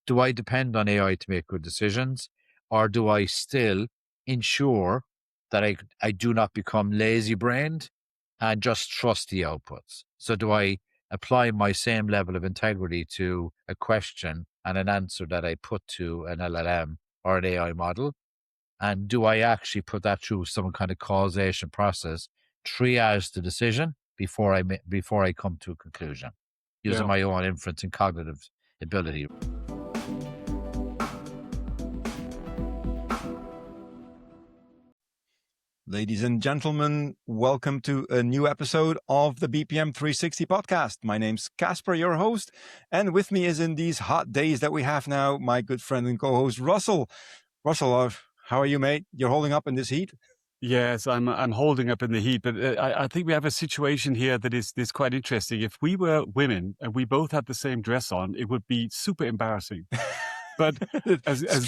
do I depend on AI to make good decisions, or do I still ensure that I do not become lazy brained and just trust the outputs? So do I apply my same level of integrity to a question and an answer that I put to an LLM or an AI model? And do I actually put that through some kind of causation process, triage the decision before I come to a conclusion, using my own inference and cognitive ability? Ladies and gentlemen, welcome to a new episode of the BPM 360 podcast. My name's Caspar, your host, and with me is in these hot days that we have now, my good friend and co-host Russell. Russell, how are you, mate? You're holding up in this heat? Yes, I'm holding up in the heat, but I think we have a situation here that is quite interesting. If we were women and we both had the same dress on, it would be super embarrassing. But as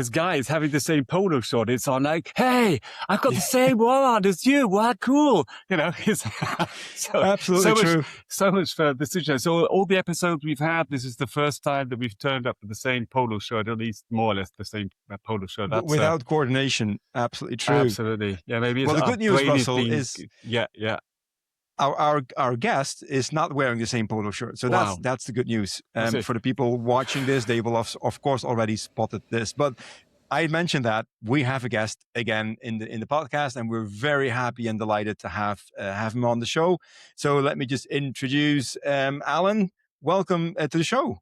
guys having the same polo shirt, it's on like, hey, I've got the same one on as you. What cool. You know, it's absolutely true. So much for the situation. So all the episodes we've had, this is the first time that we've turned up with the same polo shirt, at least more or less the same polo shirt. That's, without coordination. Absolutely true. Absolutely. Yeah, maybe it's the good news, Russell, is yeah. Our guest is not wearing the same polo shirt. So that's the good news. For the people watching this, they will of course already spotted this. But I mentioned that we have a guest again in the podcast, and we're very happy and delighted to have him on the show. So let me just introduce Alan. Welcome to the show.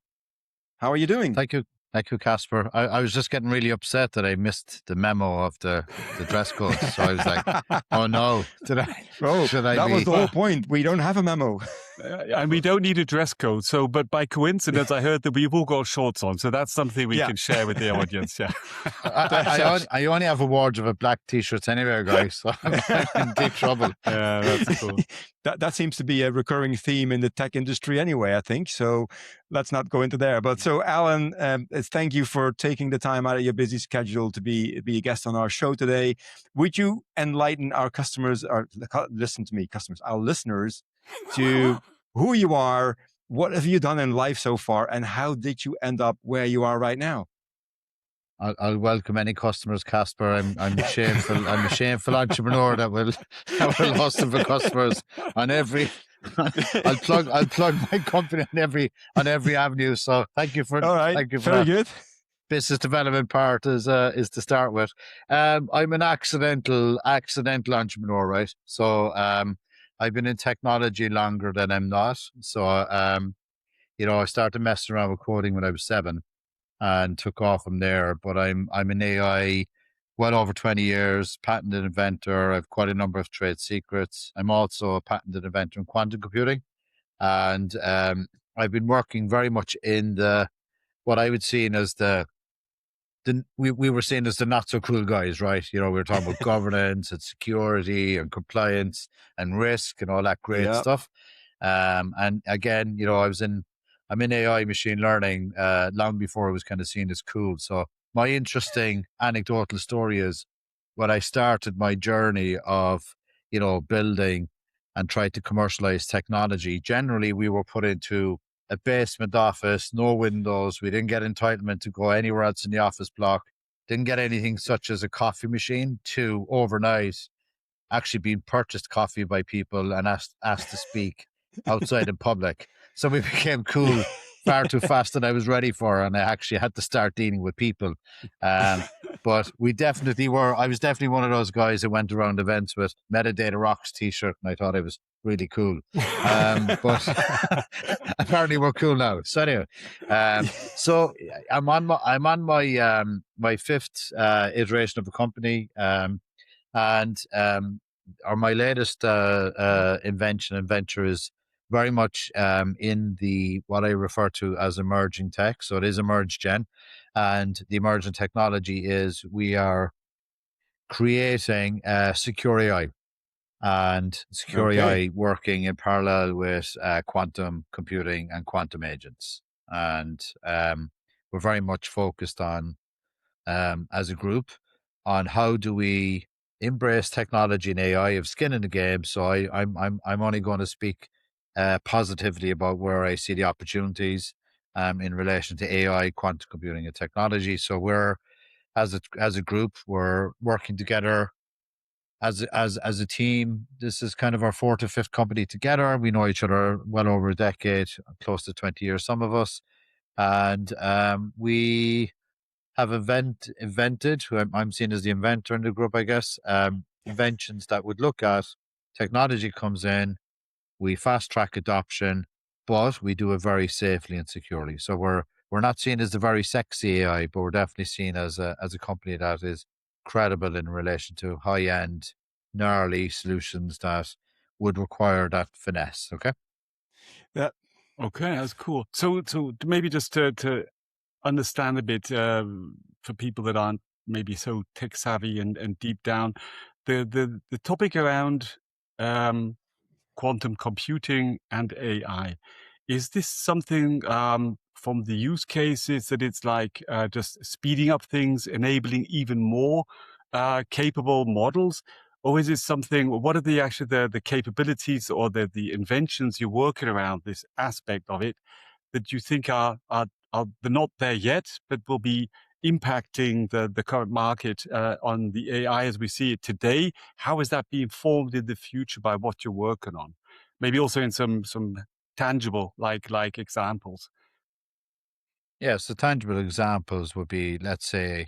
How are you doing? Thank you. Thank you, Caspar. I was just getting really upset that I missed the memo of the dress code. So I was like, oh no, that was the whole point. We don't have a memo. And we don't need a dress code. So, but by coincidence, I heard that we've all got shorts on. So that's something we can share with the audience. Yeah. I only have a wardrobe of black t-shirts anywhere, guys. So I'm in deep trouble. Yeah, that's cool. That seems to be a recurring theme in the tech industry anyway, I think. So let's not go into there. But so Alan, thank you for taking the time out of your busy schedule to be a guest on our show today. Would you enlighten our customers, our listeners, to who you are, what have you done in life so far, and how did you end up where you are right now? I'll welcome any customers, Caspar. I'm a shameful entrepreneur that will lost them for customers on every. I'll plug my company on every avenue. So thank you for. All right, thank you for very good. Business development part is to start with. I'm an accidental entrepreneur, right? So I've been in technology longer than I'm not. So I started messing around with coding when I was 7. And took off from there. But I'm an AI well over 20 years, patented inventor. I've quite a number of trade secrets. I'm also a patented inventor in quantum computing. And I've been working very much in what I would see as we were seen as the not so cool guys, right? We were talking about governance and security and compliance and risk and all that great stuff. And again, I'm in AI machine learning long before it was kind of seen as cool. So my interesting anecdotal story is when I started my journey of, building and tried to commercialize technology. Generally, we were put into a basement office, no windows. We didn't get entitlement to go anywhere else in the office block. Didn't get anything such as a coffee machine to overnight actually being purchased coffee by people and asked to speak outside in public. So we became cool far too fast than I was ready for, and I actually had to start dealing with people. But we definitely were. I was definitely one of those guys that went around events with Metadata Rocks t-shirt, and I thought I was really cool. But apparently we're cool now. So anyway, so I'm on my fifth iteration of the company, and my latest invention and venture is very much in what I refer to as emerging tech. So it is EmergeGen. And the emerging technology is we are creating secure AI. And secure AI working in parallel with quantum computing and quantum agents. And we're very much focused on, as a group, on how do we embrace technology and AI, have skin in the game. So I'm only going to speak positively about where I see the opportunities, in relation to AI, quantum computing, and technology. So we're as a group, we're working together as a team. This is kind of our fourth or fifth company together. We know each other well over a decade, close to 20 years, some of us, and we have invented, who I'm seen as the inventor in the group, I guess, inventions that would look at technology comes in, we fast track adoption, but we do it very safely and securely. So we're not seen as the very sexy AI, but we're definitely seen as a company that is credible in relation to high end, gnarly solutions that would require that finesse. Okay. Yeah. Okay, that's cool. So maybe just to understand a bit for people that aren't maybe so tech savvy and deep down, the topic around quantum computing and AI. Is this something from the use cases that it's like just speeding up things, enabling even more capable models? Or is it something, what are the capabilities or the inventions you're working around this aspect of it that you think are they're not there yet, but will be impacting the current market on the AI as we see it today? How is that being formed in the future by what you're working on? Maybe also in some tangible like examples. Yeah, so tangible examples would be, let's say,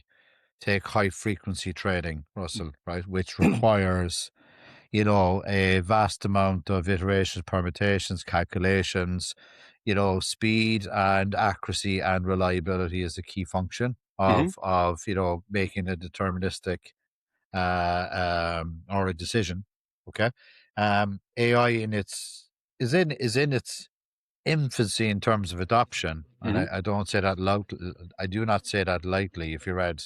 take high frequency trading, Russell, right, which requires, a vast amount of iterations, permutations, calculations. Speed and accuracy and reliability is a key function Mm-hmm. of making a deterministic or a decision. Okay. AI is in its infancy in terms of adoption, and Mm-hmm. I don't say that loud. I do not say that lightly. If you read,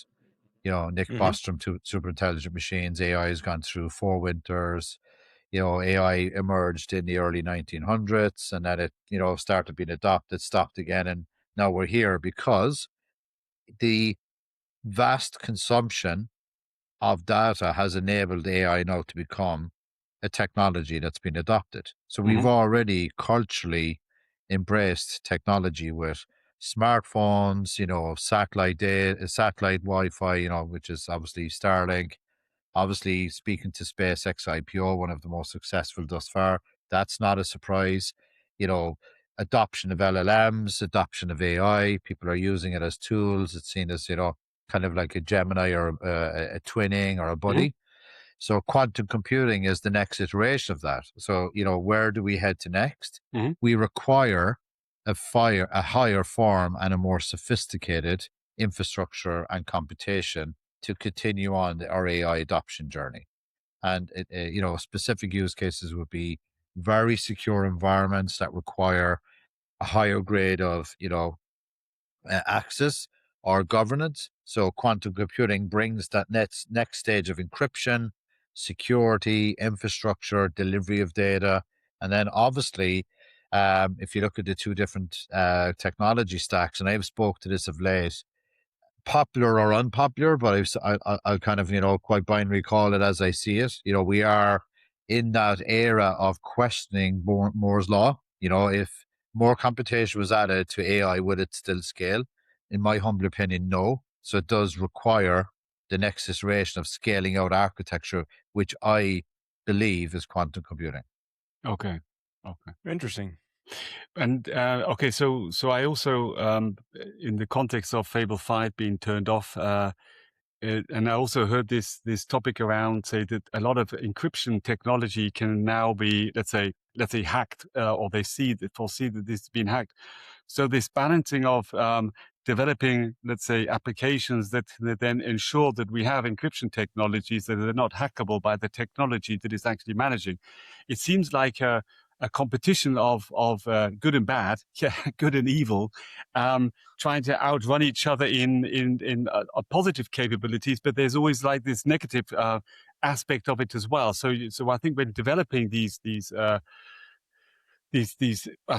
Nick Bostrom, Super Intelligent Machines, AI has gone through 4 winters. AI emerged in the early 1900s, and then it, started being adopted, stopped again, and now we're here because the vast consumption of data has enabled AI now to become a technology that's been adopted. So we've already culturally embraced technology with smartphones, satellite data, satellite Wi-Fi, which is obviously Starlink. Obviously, speaking to SpaceX IPO, one of the most successful thus far, that's not a surprise. Adoption of LLMs, adoption of AI, people are using it as tools. It's seen as, kind of like a Gemini or a twinning or a buddy. So quantum computing is the next iteration of that. So, where do we head to next? We require a higher form and a more sophisticated infrastructure and computation to continue on our AI adoption journey. And, specific use cases would be very secure environments that require a higher grade of, access or governance. So quantum computing brings that next stage of encryption, security, infrastructure, delivery of data. And then obviously, if you look at the two different technology stacks, and I've spoke to this of late, popular or unpopular, but I'll kind of, quite binary call it as I see it. We are in that era of questioning Moore's law. If more computation was added to AI, would it still scale? In my humble opinion, no. So it does require the next iteration of scaling out architecture, which I believe is quantum computing. Okay. Interesting. And okay, so I also in the context of Fable 5 being turned off, and I also heard this topic around, say, that a lot of encryption technology can now be, let's say hacked, or they foresee that this has been hacked. So this balancing of developing, let's say, applications that then ensure that we have encryption technologies that are not hackable by the technology that is actually managing. It seems like a competition of good and bad, good and evil, trying to outrun each other in positive capabilities, but there's always like this negative aspect of it as well. So I think when developing these I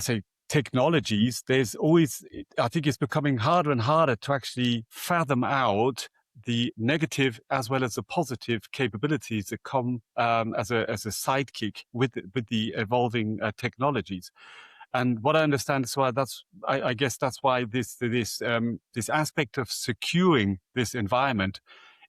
say technologies, there's always, I think it's becoming harder and harder to actually fathom out the negative as well as the positive capabilities that come as a sidekick with the evolving technologies. And what I understand is why I guess that's why this aspect of securing this environment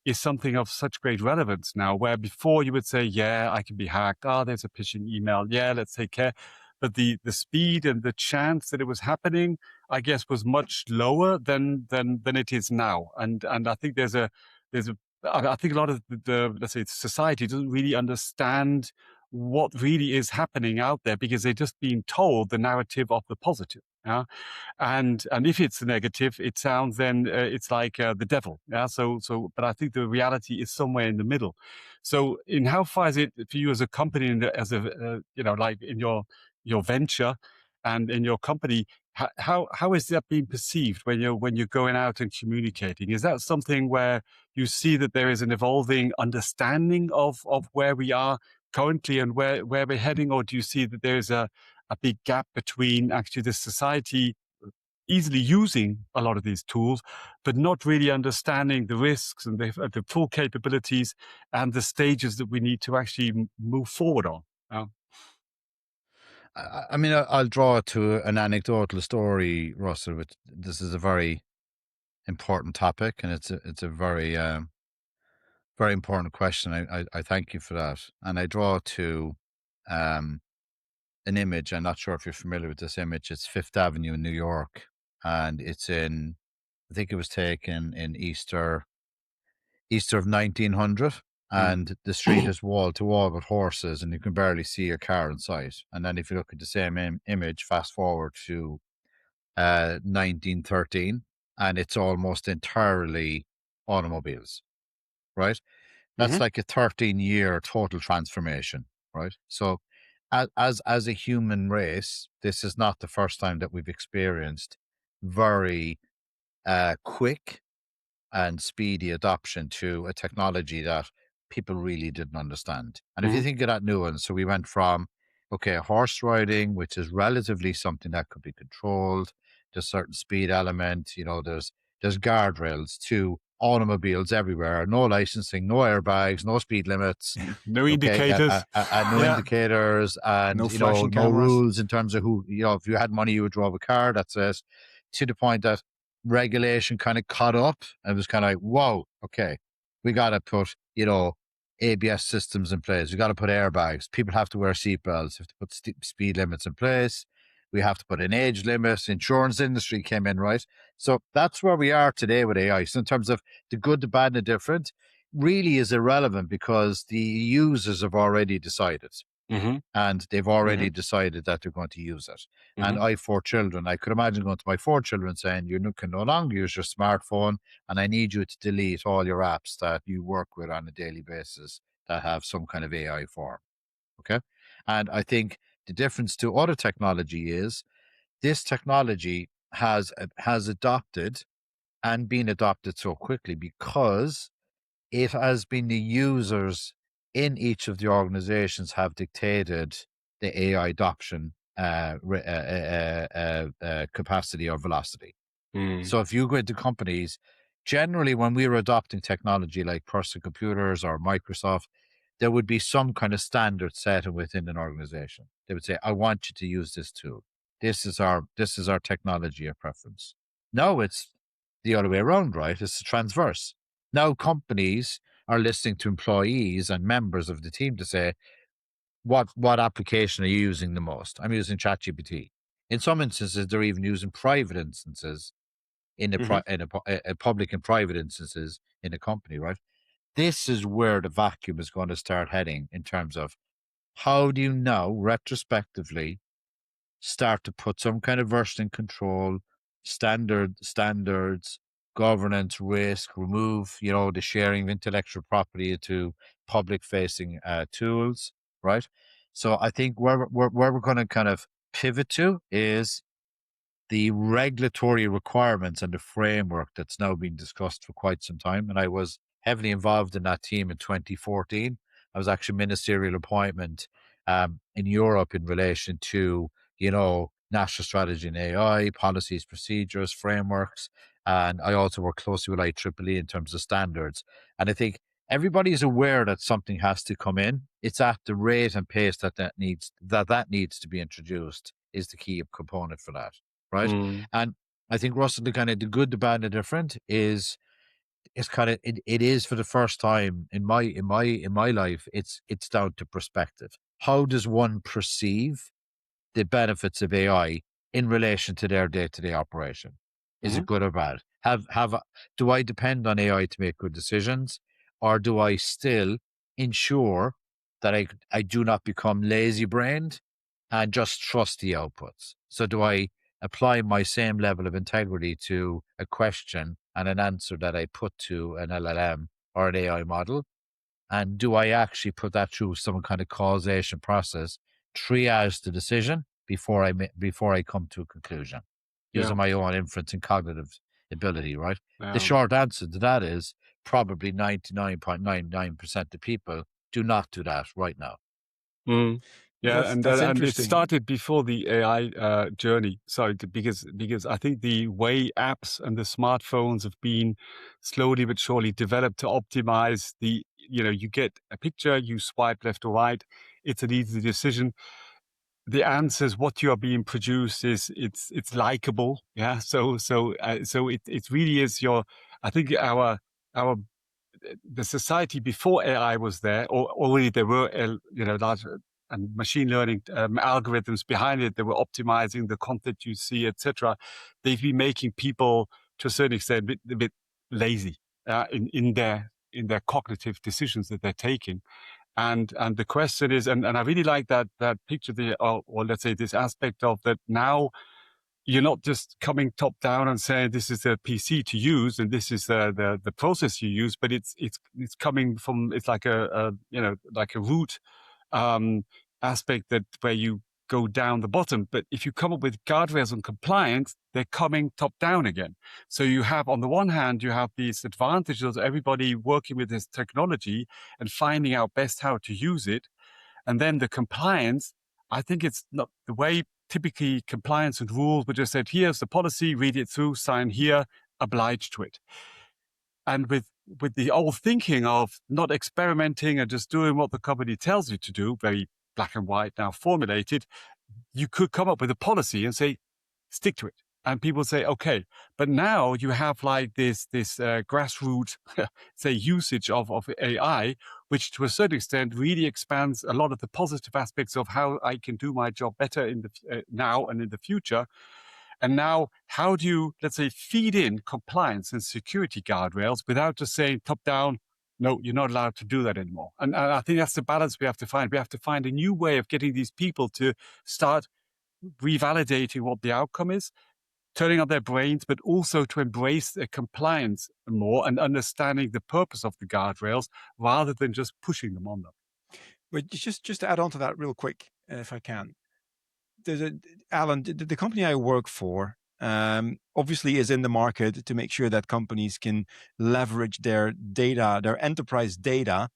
is something of such great relevance now, where before you would say, yeah, I can be hacked. Oh, there's a phishing email. Yeah, let's take care. But the speed and the chance that it was happening, I guess, was much lower than it is now. And I think I think a lot of the let's say society doesn't really understand what really is happening out there, because they're just being told the narrative of the positive. Yeah? And if it's negative, it sounds then it's like the devil. Yeah. But I think the reality is somewhere in the middle. So, in how far is it for you as a company, and as a like in your venture and in your company? How is that being perceived when you're going out and communicating? Is that something where you see that there is an evolving understanding of where we are currently and where we're heading, or do you see that there is a big gap between actually the society easily using a lot of these tools, but not really understanding the risks and the full capabilities and the stages that we need to actually move forward on? I mean, I'll draw to an anecdotal story, Russell. Which this is a very important topic, and it's a very very important question. I thank you for that, and I draw to an image. I'm not sure if you're familiar with this image. It's Fifth Avenue in New York, and it's in, I think it was taken in Easter of 1900. And the street is wall to wall with horses, and you can barely see a car in sight. And then if you look at the same image, fast forward to 1913, and it's almost entirely automobiles, right? That's like a 13-year total transformation, right? So as a human race, this is not the first time that we've experienced very quick and speedy adoption to a technology that people really didn't understand. And if you think of that nuance, so we went from, okay, horse riding, which is relatively something that could be controlled, there's certain speed element, there's guardrails, to automobiles everywhere, no licensing, no airbags, no speed limits, no indicators, no indicators, and no flashing no cameras. rules in terms of who, if you had money, you would drive a car. That's it. To the point that regulation kind of caught up, and it was kind of like, whoa, okay, we got to put, ABS systems in place. We got to put airbags. People have to wear seatbelts. We have to put speed limits in place. We have to put an age limit. Insurance industry came in, right? So that's where we are today with AI. So in terms of the good, the bad, and the different, really is irrelevant, because the users have already decided. And they've already decided that they're going to use it. And I have 4 children. I could imagine going to my 4 children saying, you can no longer use your smartphone, and I need you to delete all your apps that you work with on a daily basis that have some kind of AI form. Okay. And I think the difference to other technology is this technology has adopted and been adopted so quickly because it has been the users in each of the organizations have dictated the AI adoption capacity or velocity. So if you go into companies, generally when we were adopting technology like personal computers or Microsoft, there would be some kind of standard set within an organization. They would say, I want you to use this tool. This is our technology of preference. Now it's the other way around, right? It's the transverse. Now companies are listening to employees and members of the team to say, what application are you using the most? I'm using ChatGPT. In some instances, they're even using private instances in a public and private instances in a company, right? This is where the vacuum is going to start heading in terms of how do you now retrospectively start to put some kind of version control, standards, governance, risk, remove, the sharing of intellectual property into public facing tools, right? So I think where we're going to kind of pivot to is the regulatory requirements and the framework that's now being discussed for quite some time. And I was heavily involved in that team in 2014. I was actually ministerial appointment in Europe in relation to, national strategy in AI, policies, procedures, frameworks. And I also work closely with IEEE in terms of standards. And I think everybody is aware that something has to come in. It's at the rate and pace that needs to be introduced. is the key component for that, right? And I think, Russell, the good, the bad, and the different is it is for the first time in my life. It's down to perspective. How does one perceive the benefits of AI in relation to their day-to-day operation? Is it good or bad? Do I depend on AI to make good decisions, or do I still ensure that I do not become lazy-brained and just trust the outputs? So do I apply my same level of integrity to a question and an answer that I put to an LLM or an AI model? And do I actually put that through some kind of causation process, triage the decision before I come to a conclusion, using my own inference and cognitive ability, right? The short answer to that is probably 99.99% of people do not do that right now. Yeah, and it started before the AI journey. Sorry, because I think the way apps and the smartphones have been slowly but surely developed to optimize you get a picture, you swipe left or right, it's an easy decision. The answers, what you are being produced is it's likable, yeah. So it really is I think the society before AI was there, or already there were large and machine learning algorithms behind it that were optimizing the content you see, etc. They've been making people to a certain extent a bit lazy in their cognitive decisions that they're taking. And the question is, and I really like that picture there, or let's say this aspect of that now. You're not just coming top down and saying this is a PC to use and this is the process you use, but it's coming from, it's like a root aspect that where you go down the bottom. But if you come up with guardrails and compliance, they're coming top down again. So you have, on the one hand, you have these advantages of everybody working with this technology and finding out best how to use it. And then the compliance, I think it's not the way typically compliance and rules would just say, here's the policy, read it through, sign here, oblige to it. And with the old thinking of not experimenting and just doing what the company tells you to do, very black and white now formulated, you could come up with a policy and say, stick to it. And people say, okay. But now you have like this grassroots, say, usage of AI, which to a certain extent really expands a lot of the positive aspects of how I can do my job better in the now and in the future. And now, how do you, let's say, feed in compliance and security guardrails without just saying top down, no, you're not allowed to do that anymore. And I think that's the balance we have to find. We have to find a new way of getting these people to start revalidating what the outcome is, turning on their brains, but also to embrace the compliance more and understanding the purpose of the guardrails rather than just pushing them on them. But just to add on to that real quick, if I can. Alan, the company I work for obviously is in the market to make sure that companies can leverage their data, their enterprise data,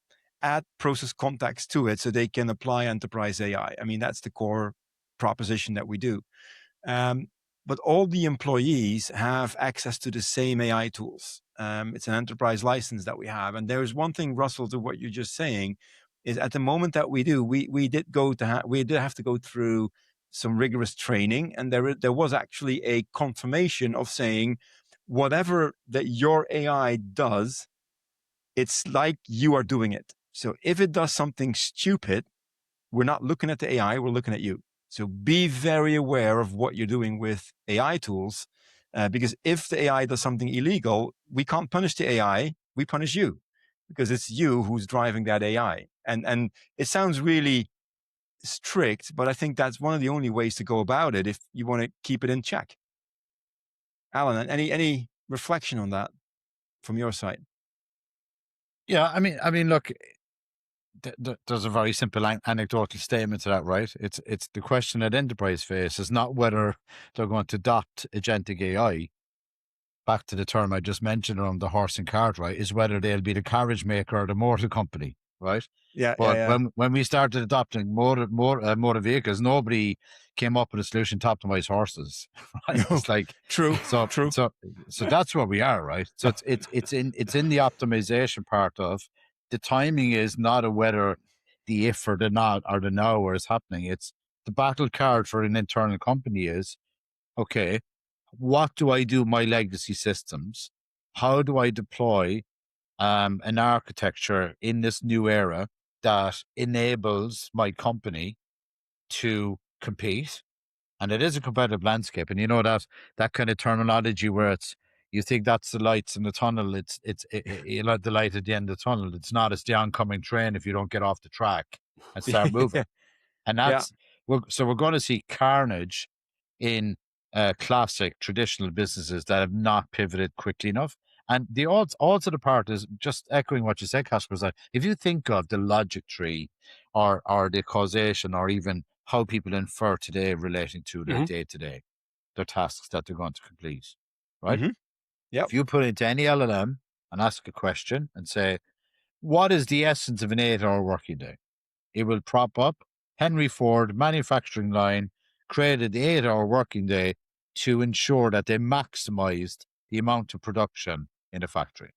add process context to it so they can apply enterprise AI. I mean, that's the core proposition that we do. But all the employees have access to the same AI tools. It's an enterprise license that we have. And there's one thing, Russell, to what you're just saying, is at the moment that we do, we did have to go through some rigorous training, and there was actually a confirmation of saying, whatever that your AI does, it's like you are doing it. So if it does something stupid, we're not looking at the AI, we're looking at you. So be very aware of what you're doing with AI tools, because if the AI does something illegal, we can't punish the AI, we punish you, because it's you who's driving that AI. And it sounds really strict, but I think that's one of the only ways to go about it if you want to keep it in check. Alan, any reflection on that from your side? Yeah, I mean, look, there's a very simple anecdotal statement to that, right? It's the question that enterprise face is not whether they're going to adopt agentic AI. Back to the term I just mentioned around the horse and cart, right? Is whether they'll be the carriage maker or the motor company, right? Yeah. But when we started adopting motor vehicles, nobody came up with a solution to optimize horses. Right? No, it's like true. So that's where we are, right? So it's in the optimization part of the timing is not a whether the if or the not or the now where it's happening. It's the battle card for an internal company is, okay, what do I do with my legacy systems? How do I deploy an architecture in this new era that enables my company to compete? And it is a competitive landscape. And you know that kind of terminology where you think that's the lights in the tunnel. It's the light at the end of the tunnel. It's not. It's the oncoming train if you don't get off the track and start moving. And that's we're going to see carnage in classic traditional businesses that have not pivoted quickly enough. And also the part is just echoing what you said, Caspar, is that if you think of the logic tree or the causation or even how people infer today relating to their day-to-day, their tasks that they're going to complete, right? If you put into any LLM and ask a question and say, what is the essence of an 8-hour working day? It will prop up Henry Ford manufacturing line created the 8-hour working day to ensure that they maximized the amount of production in a factory.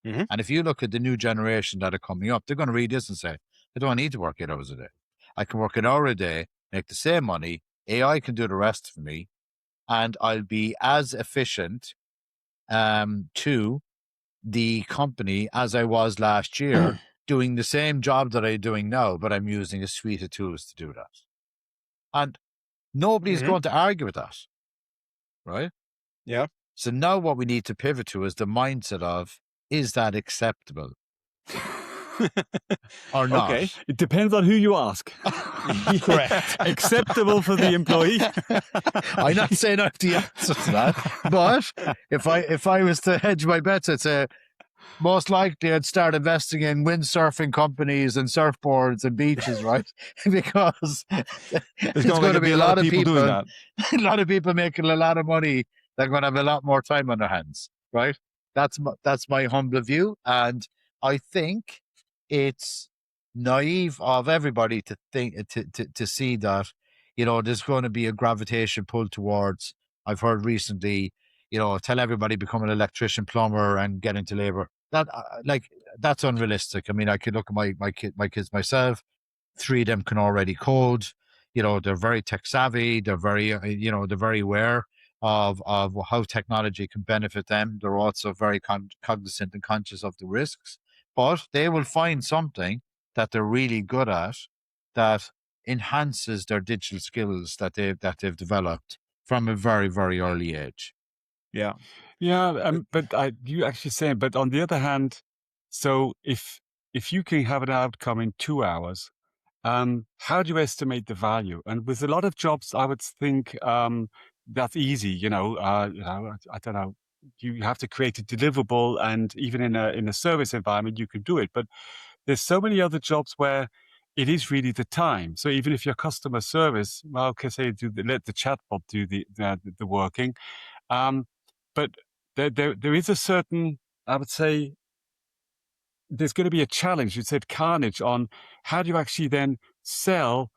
And if you look at the new generation that are coming up, they're going to read this and say, I don't need to work 8 hours a day. I can work an hour a day, make the same money. AI can do the rest for me. And I'll be as efficient to the company as I was last year, doing the same job that I'm doing now, but I'm using a suite of tools to do that. And nobody's going to argue with that, right? Yeah. So now what we need to pivot to is the mindset of, is that acceptable or not? Okay. It depends on who you ask. Correct. Acceptable for the employee. I'm not saying I have the answer to that, but if I was to hedge my bets, I'd say most likely I'd start investing in windsurfing companies and surfboards and beaches, right? Because there's going to be a lot of people doing that. A lot of people making a lot of money. They're going to have a lot more time on their hands, right? That's my humble view, and I think it's naive of everybody to think to see that, there's going to be a gravitation pull towards. I've heard recently, tell everybody become an electrician, plumber, and get into labor. That that's unrealistic. I mean, I could look at my kids myself. 3 of them can already code. They're very tech savvy. They're very they're very aware of how technology can benefit them. They're also very cognizant and conscious of the risks. But they will find something that they're really good at that enhances their digital skills that they've developed from a very, very early age. Yeah. But you actually saying, but on the other hand, so if you can have an outcome in 2 hours, how do you estimate the value? And with a lot of jobs, I would think that's easy. I don't know. You have to create a deliverable, and even in a service environment, you can do it. But there's so many other jobs where it is really the time. So even if your customer service, well, okay, say let the chatbot do the working, but there is a certain, I would say, there's going to be a challenge. You said carnage on how do you actually then sell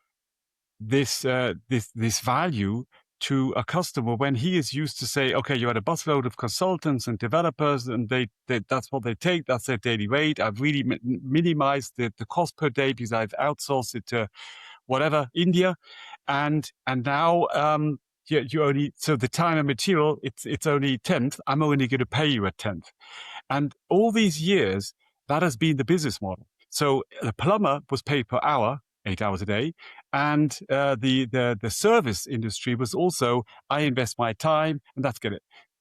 this value to a customer when he is used to say, okay, you had a busload of consultants and developers, and they that's what they take. That's their daily rate. I've really minimized the cost per day because I've outsourced it to whatever, India, and now you only, so the time and material, it's only 10th. I'm only going to pay you a 10th. And all these years, that has been the business model. So the plumber was paid per hour, 8 hours a day. And the service industry was also, I invest my time and that's good.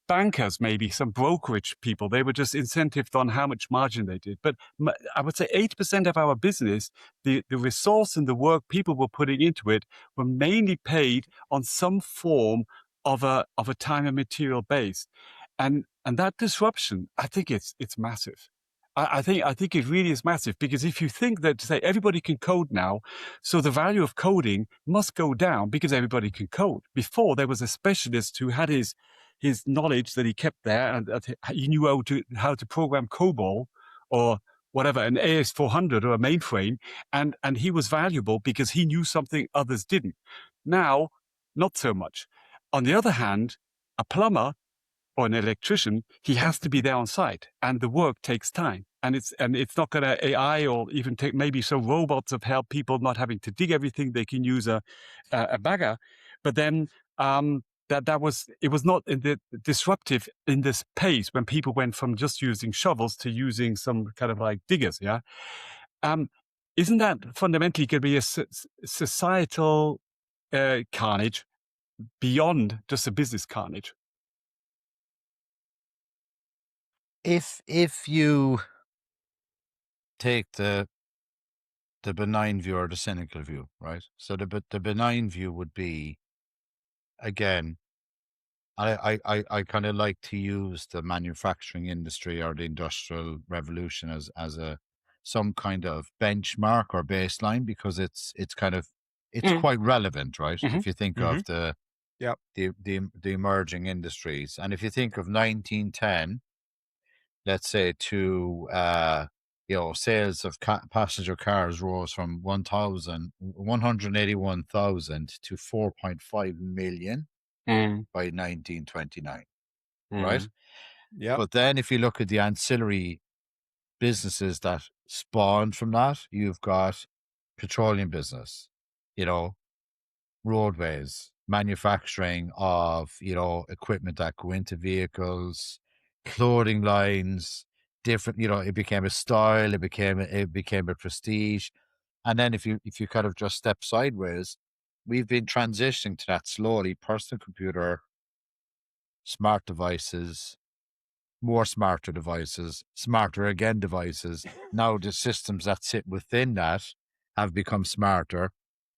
Bankers, maybe some brokerage people, they were just incentivized on how much margin they did. But I would say 80% of our business, the resource and the work people were putting into it were mainly paid on some form of a time and material base. And that disruption, I think it's massive. I think it really is massive, because if you think that, say, everybody can code now, so the value of coding must go down because everybody can code. Before, there was a specialist who had his knowledge that he kept there, and he knew how to program COBOL or whatever, an AS400 or a mainframe, and he was valuable because he knew something others didn't. Now, not so much. On the other hand, a plumber or an electrician, he has to be there on site, and the work takes time. and it's not going to AI or even take maybe some robots of help people not having to dig everything. They can use a bagger, but then it was not disruptive in this pace when people went from just using shovels to using some kind of like diggers. Yeah, isn't that fundamentally going to be a societal carnage beyond just a business carnage? If you take the benign view or the cynical view, right? So the benign view would be, again, I kind of like to use the manufacturing industry or the industrial revolution as some kind of benchmark or baseline, because it's quite relevant, right? Mhm. If you think of the emerging industries, and if you think of 1910, let's say, to sales of passenger cars rose from 181,000 to 4.5 million by 1929, right? Yeah. But then if you look at the ancillary businesses that spawned from that, you've got petroleum business, roadways, manufacturing of, equipment that go into vehicles, clothing lines, different, it became a style, it became a prestige. And then if you kind of just step sideways, we've been transitioning to that slowly: personal computer, smart devices, more smarter devices, smarter again devices. Now the systems that sit within that have become smarter,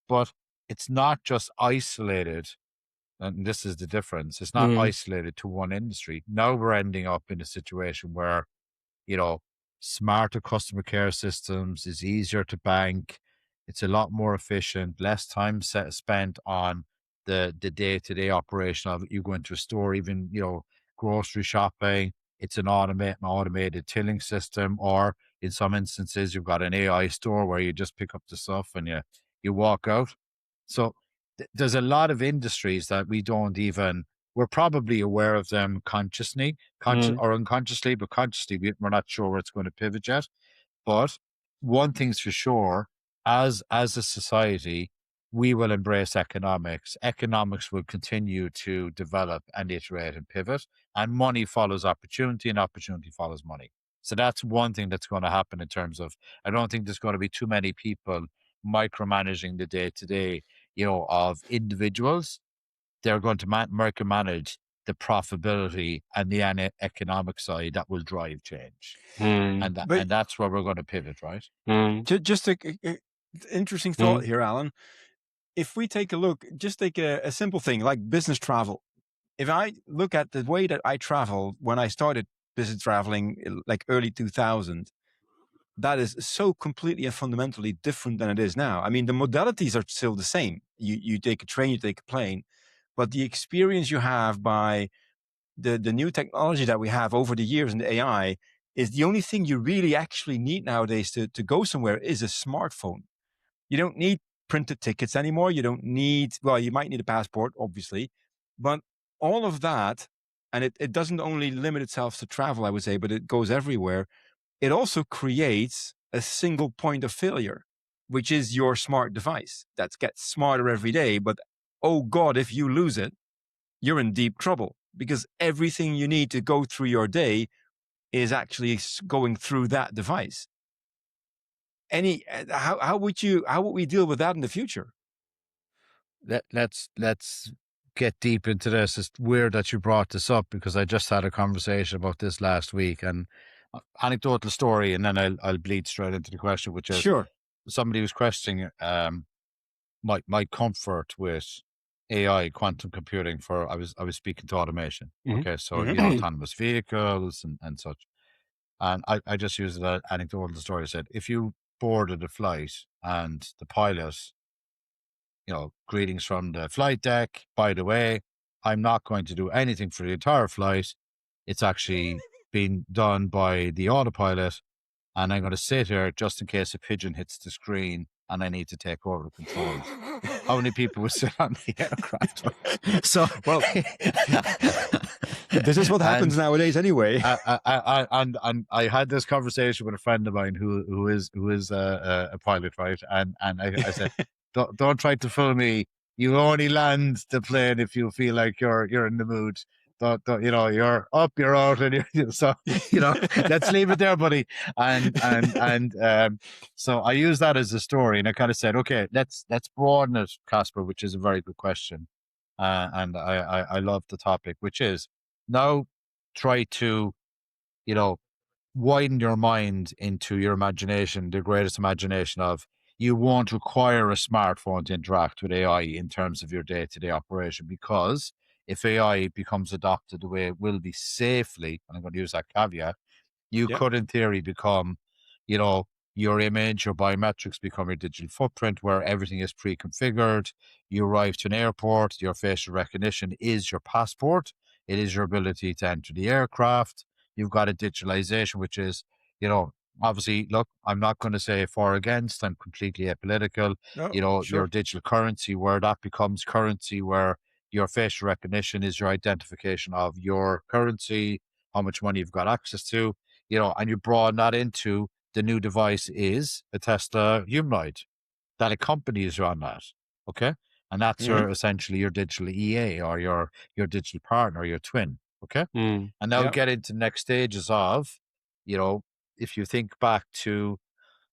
but it's not just isolated. And this is the difference. It's not isolated to one industry. Now we're ending up in a situation where, smarter customer care systems is easier to bank. It's a lot more efficient, less time spent on the day-to-day operation of it. You go into a store, even, grocery shopping, it's an automated tilling system, or in some instances, you've got an AI store where you just pick up the stuff and you walk out. So there's a lot of industries that we're probably aware of them consciously, or unconsciously, but consciously, we're not sure where it's going to pivot yet. But one thing's for sure, as a society, we will embrace economics. Economics will continue to develop and iterate and pivot, and money follows opportunity, and opportunity follows money. So that's one thing that's going to happen in terms of, I don't think there's going to be too many people micromanaging the day-to-day, of individuals. They're going to micromanage the profitability and the economic side that will drive change. And that's where we're going to pivot, right? Just a interesting thought here, Alan. If we take a look, just take a simple thing like business travel. If I look at the way that I traveled when I started business traveling, like early 2000, that is so completely and fundamentally different than it is now. I mean, the modalities are still the same. You take a train, you take a plane, but the experience you have by the new technology that we have over the years and the AI is the only thing you really actually need nowadays to go somewhere is a smartphone. You don't need printed tickets anymore. You don't need, well, you might need a passport, obviously, but all of that, and it doesn't only limit itself to travel, I would say, but it goes everywhere. It also creates a single point of failure, which is your smart device that gets smarter every day. But oh God, if you lose it, you're in deep trouble, because everything you need to go through your day is actually going through that device. How would we deal with that in the future? Let's get deep into this. It's weird that you brought this up, because I just had a conversation about this last week, and anecdotal story, and then I'll bleed straight into the question, which is, sure, somebody was questioning my comfort with AI, quantum computing. I was speaking to automation. Okay, so autonomous vehicles and such, and I just used an anecdotal story. I said, if you boarded a flight and the pilot, greetings from the flight deck, by the way, I'm not going to do anything for the entire flight. It's actually being done by the autopilot, and I'm going to sit here just in case a pigeon hits the screen and I need to take over the controls. How many people would sit on the aircraft? So, well, this is what happens nowadays anyway. And I had this conversation with a friend of mine who is a pilot, right? And I said, don't try to fool me. You only land the plane if you feel like you're in the mood. Don't you're up, you're out, and so let's leave it there, buddy. And so I use that as a story, and I kind of said, okay, let's broaden it, Caspar, which is a very good question, and I love the topic, which is now try to widen your mind into your imagination, the greatest imagination of. You won't require a smartphone to interact with AI in terms of your day-to-day operation, because if AI becomes adopted the way it will be safely, and I'm going to use that caveat, you could in theory become, your image, your biometrics become your digital footprint where everything is pre-configured. You arrive to an airport, your facial recognition is your passport. It is your ability to enter the aircraft. You've got a digitalization, which is, obviously, look, I'm not going to say for or against. I'm completely apolitical. Sure. Your digital currency, where that becomes currency, where your facial recognition is your identification of your currency, how much money you've got access to, and you broaden that into the new device is a Tesla humanoid that accompanies you on that. Okay. And that's essentially your digital EA or your digital partner, your twin. Okay. And now get into the next stages of, if you think back to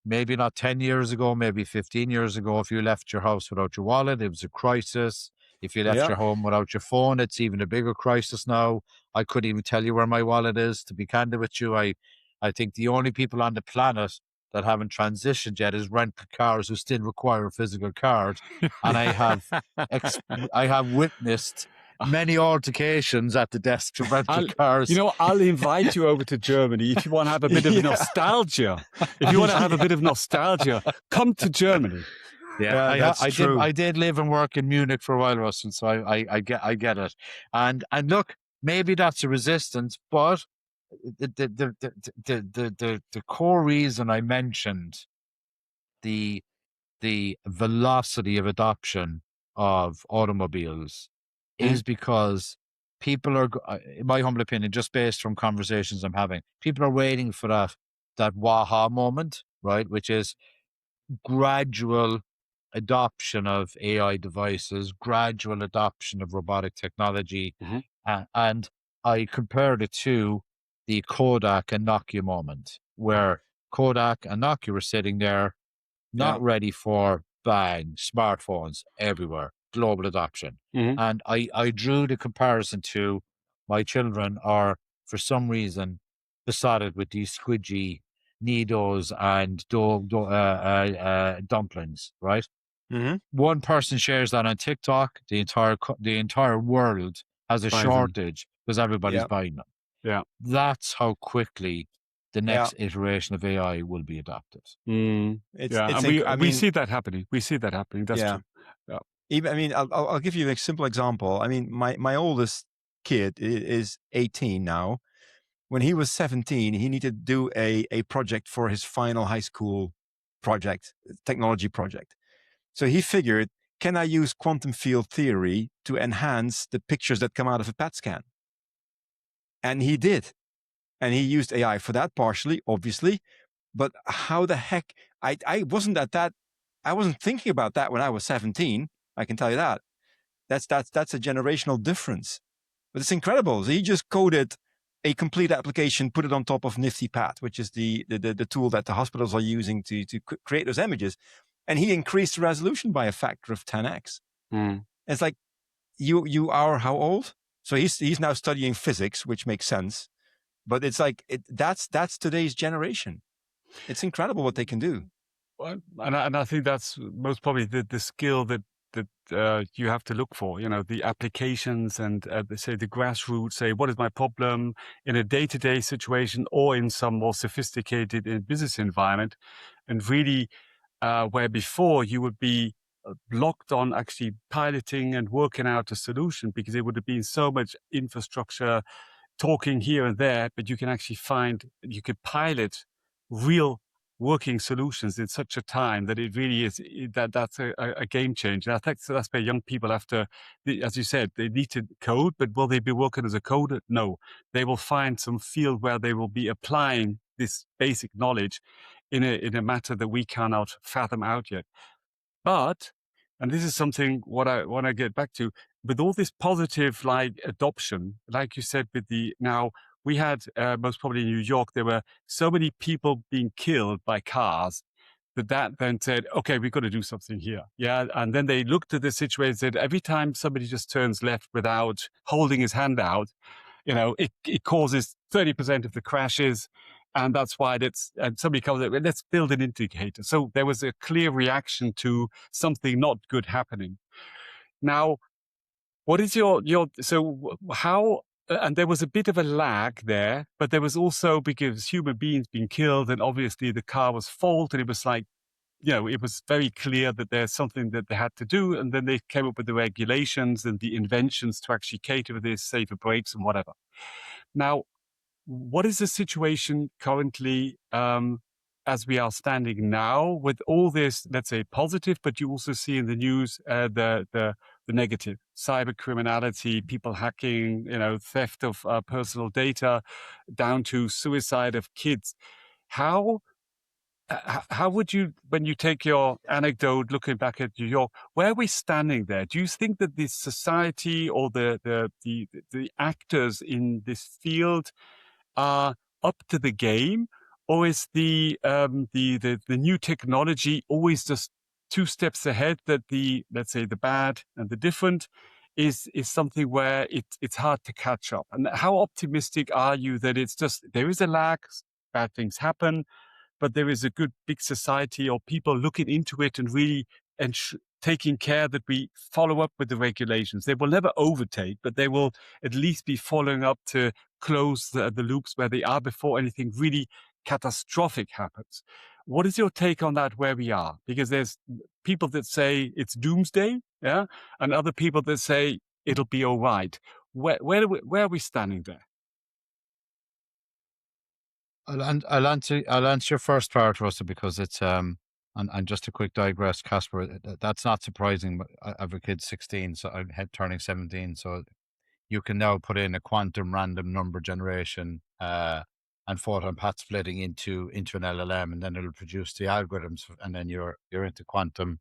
maybe not 10 years ago, maybe 15 years ago, if you left your house without your wallet, it was a crisis. If you left your home without your phone, it's even a bigger crisis now. I couldn't even tell you where my wallet is, to be candid with you. I think the only people on the planet that haven't transitioned yet is rental cars who still require a physical card. And I have witnessed many altercations at the desk of rental cars. I'll invite you over to Germany if you want to have a bit of nostalgia. If you want to have a bit of nostalgia, come to Germany. Yeah, I did live and work in Munich for a while, Russell, so I get it. And look, maybe that's a resistance, but the core reason I mentioned the velocity of adoption of automobiles is because people are, in my humble opinion, just based from conversations I'm having, people are waiting for that waha moment, right? Which is gradual adoption of AI devices, gradual adoption of robotic technology. And I compared it to the Kodak and Nokia moment, where Kodak and Nokia were sitting there, not ready for bang, smartphones everywhere, global adoption. And I drew the comparison to my children are, for some reason, besotted with these squidgy Nidos and dumplings, right? One person shares that on TikTok, the entire world has a shortage because everybody's buying them. Yeah, that's how quickly the next iteration of AI will be adopted. We see that happening. We see that happening. That's true. Yeah. Even, I'll give you a simple example. My oldest kid is 18 now. When he was 17, he needed to do a project for his final high school project, technology project. So he figured, can I use quantum field theory to enhance the pictures that come out of a PET scan? And he did. And he used AI for that partially, obviously. But how the heck, I wasn't I wasn't thinking about that when I was 17. I can tell you that. That's a generational difference. But it's incredible. So he just coded a complete application, put it on top of NiftyPath, which is the tool that the hospitals are using to create those images. And he increased the resolution by a factor of 10x. It's like, you are how old? So he's now studying physics, which makes sense. But it's like, that's today's generation. It's incredible what they can do. Well, and I think that's most probably the skill that you have to look for, the applications and say the grassroots, say, what is my problem in a day-to-day situation or in some more sophisticated business environment, and really where before you would be locked on actually piloting and working out a solution because it would have been so much infrastructure talking here and there, but you can actually you could pilot real working solutions in such a time that it really is that's a game changer. I think so that's where young people have to, as you said, they need to code, but will they be working as a coder? No, they will find some field where they will be applying this basic knowledge in a matter that we cannot fathom out yet. But, and this is something what I want to get back to, with all this positive like adoption, like you said, now we had most probably in New York, there were so many people being killed by cars that then said, okay, we've got to do something here. Yeah. And then they looked at the situation and said, every time somebody just turns left without holding his hand out, it causes 30% of the crashes. And that's why and somebody comes up, let's build an indicator. So there was a clear reaction to something not good happening. Now, what is so how, and there was a bit of a lag there, but there was also, because human beings being killed, and obviously the car was fault, and it was like, it was very clear that there's something that they had to do. And then they came up with the regulations and the inventions to actually cater for this, safer brakes and whatever. Now, what is the situation currently as we are standing now with all this, let's say, positive, but you also see in the news the negative, cyber criminality, people hacking, theft of personal data, down to suicide of kids. How would you, when you take your anecdote, looking back at New York, where are we standing there? Do you think that this society or the actors in this field are up to the game, or is the new technology always just 2 steps ahead, that let's say the bad and the different is something where it's hard to catch up? And how optimistic are you that it's just, there is a lag, bad things happen, but there is a good big society or people looking into it and really taking care that we follow up with the regulations? They will never overtake, but they will at least be following up to close the loops where they are before anything really catastrophic happens. What is your take on that, where we are? Because there's people that say it's doomsday, yeah, and other people that say it'll be all right. Where are we standing there? I'll answer your first part, Russell, because it's and just a quick digress, Caspar. That's not surprising. I have a kid 16, so I'm turning 17. So you can now put in a quantum random number generation and photon path splitting into an LLM, and then it'll produce the algorithms, and then you're into quantum,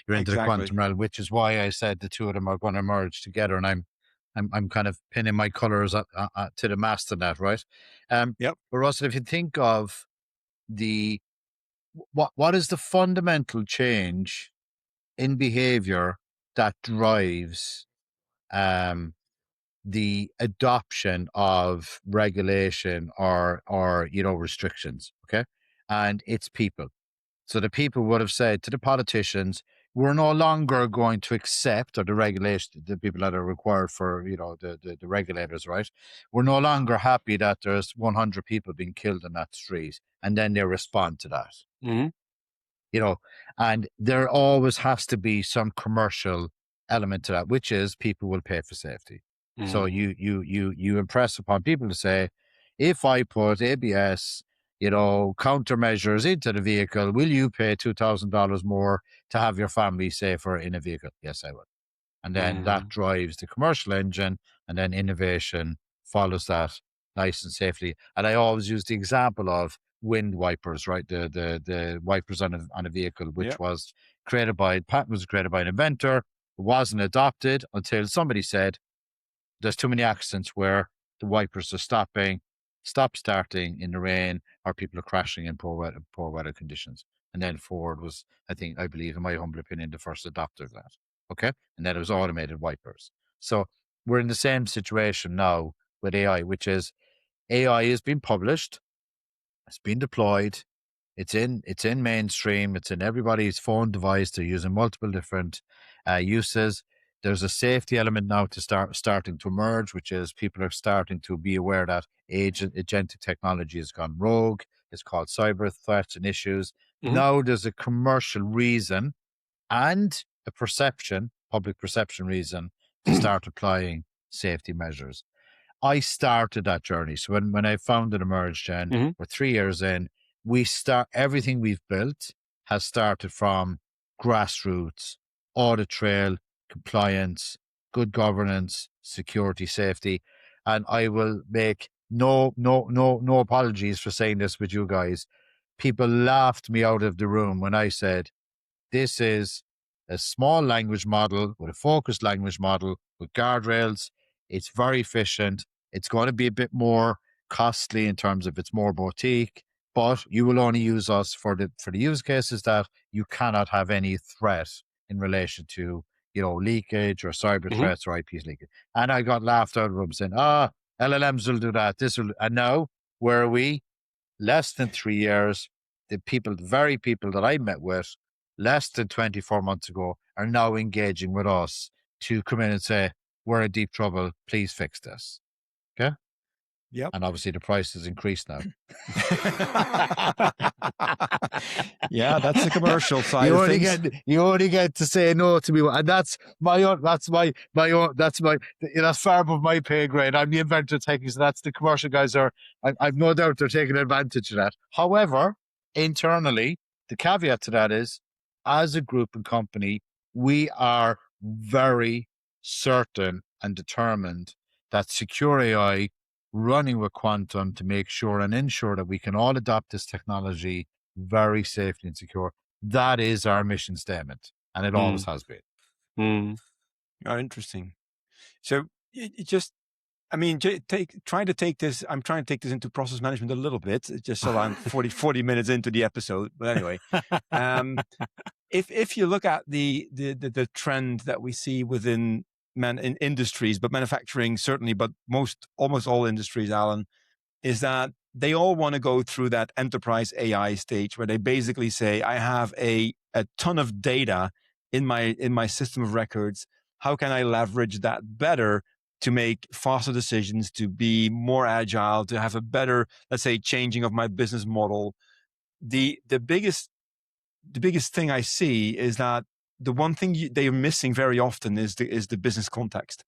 into the quantum realm, which is why I said the two of them are going to merge together, and I'm kind of pinning my colors to the mast of that, right? Yep. But Russell, if you think of what is the fundamental change in behavior that drives the adoption of regulation or restrictions, okay? And it's people. So the people would have said to the politicians, we're no longer going to accept, or the regulation, the people that are required for, the regulators, right? We're no longer happy that there's 100 people being killed in that street. And then they respond to that. Mm-hmm. And there always has to be some commercial element to that, which is people will pay for safety. Mm-hmm. So you impress upon people to say, if I put ABS, countermeasures into the vehicle, will you pay $2,000 more to have your family safer in a vehicle? Yes, I will. And then that drives the commercial engine, and then innovation follows that nice and safely. And I always use the example of wind wipers, right? The wipers on a vehicle, which was created by an inventor. It wasn't adopted until somebody said, there's too many accidents where the wipers are starting in the rain, or people are crashing in poor weather conditions. And then Ford was, I believe, in my humble opinion, the first adopter of that. Okay. And then it was automated wipers. So we're in the same situation now with AI, which is AI has been published, it's been deployed, it's in mainstream, it's in everybody's phone device. They're using multiple different uses. There's a safety element now starting to emerge, which is people are starting to be aware that agentic technology has gone rogue. It's called cyber threats and issues. Mm-hmm. Now there's a commercial reason and a public perception reason to start applying safety measures. I started that journey. So when I founded EmergeGen, we're 3 years in, everything we've built has started from grassroots, audit trail, compliance, good governance, security, safety. And I will make no apologies for saying this with you guys. People laughed me out of the room when I said, this is a small language model with a focused language model with guardrails. It's very efficient. It's going to be a bit more costly in terms of it's more boutique, but you will only use us for the use cases that you cannot have any threat in relation to, leakage or cyber threats or IPs leakage. And I got laughed out of the room saying, LLMs will do that. And now, where are we? Less than 3 years. The very people that I met with less than 24 months ago are now engaging with us to come in and say, we're in deep trouble. Please fix this. Okay. Yep. And obviously the price has increased now. Yeah, that's the commercial side of things. You only get to say no to me, and that's that's far above my pay grade. I'm the inventor techie, so that's the commercial guys I've no doubt they're taking advantage of that. However, internally, the caveat to that is, as a group and company, we are very certain and determined that secure AI running with quantum to make sure and ensure that we can all adopt this technology very safely and secure. That is our mission statement, and it always has been. Oh, interesting. So it just, I'm trying to take this into process management a little bit, just so I'm 40 minutes into the episode. But anyway, if you look at the trend that we see within in industries, but manufacturing certainly, but almost all industries, Alan, is that they all want to go through that enterprise AI stage where they basically say, I have a ton of data in my system of records. How can I leverage that better to make faster decisions, to be more agile, to have a better, let's say, changing of my business model? The biggest thing I see is that the one thing they are missing very often is the business context.